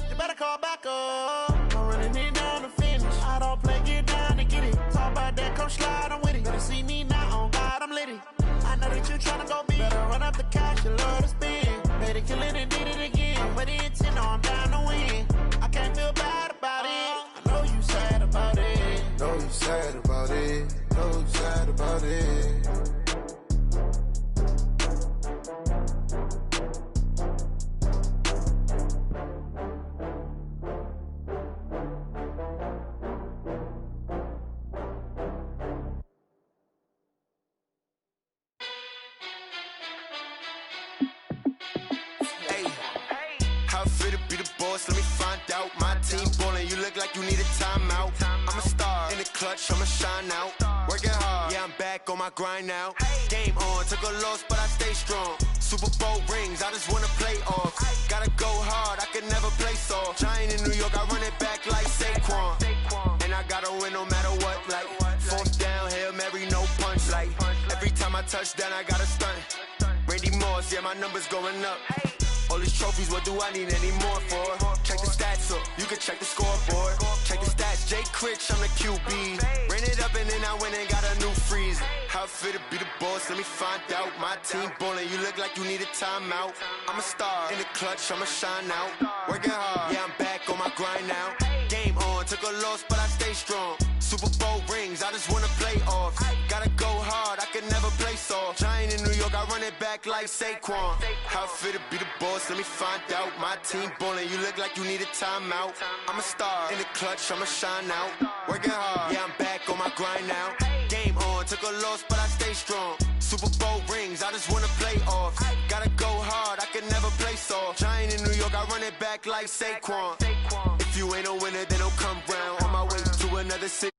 You better call back up. I'm running it down to finish. I don't play, get down to get it. Talk about that, come slide, I'm with it. Better see me now, on God, I'm litty. I know that you tryna go big. Better run up the cash, you love to spend. Better kill it and did it again. But the intent, no, I'm down to win. I can't feel bad about it. I know you sad about it.
Know you sad about it. Know you sad about it. Let me find out. My team ballin', you look like you need a timeout. I'm a star in the clutch, I'ma shine out. Working hard, yeah, I'm back on my grind now. Game on, took a loss, but I stay strong. Super Bowl rings, I just wanna play off. Gotta go hard, I can never play soft. Giant in New York, I run it back like Saquon. And I gotta win no matter what, like fourth down, Hail Mary, no punch. Like every time I touch down, I gotta stunt. Randy Moss, yeah, my numbers going up. All these trophies, what do I need any more for? Check the stats up, you can check the scoreboard. Check the stats, Jay Critch, I'm the QB. Ran it up and then I went and got a new freeze. How it fit to be the boss, let me find out. My team ballin', you look like you need a timeout. I'm a star in the clutch, I'ma shine out. Working hard, yeah, I'm back on my grind now. Game on, took a loss, but I stay strong. Super Bowl rings, I just wanna play off. Gotta go hard, I can never play soft. Giant in New York, I run it back like Saquon. How it fit to be the boss, let me find out. My team ballin', you look like you need a timeout. I'm a star in the clutch, I'ma shine out. Working hard, yeah, I'm back on my grind now. Game on, took a loss, but I stay strong. Super Bowl rings, I just wanna play off. Gotta go hard, I can never play soft. Giant in New York, I run it back like Saquon. If you ain't a winner, then don't come round. On my way to another city.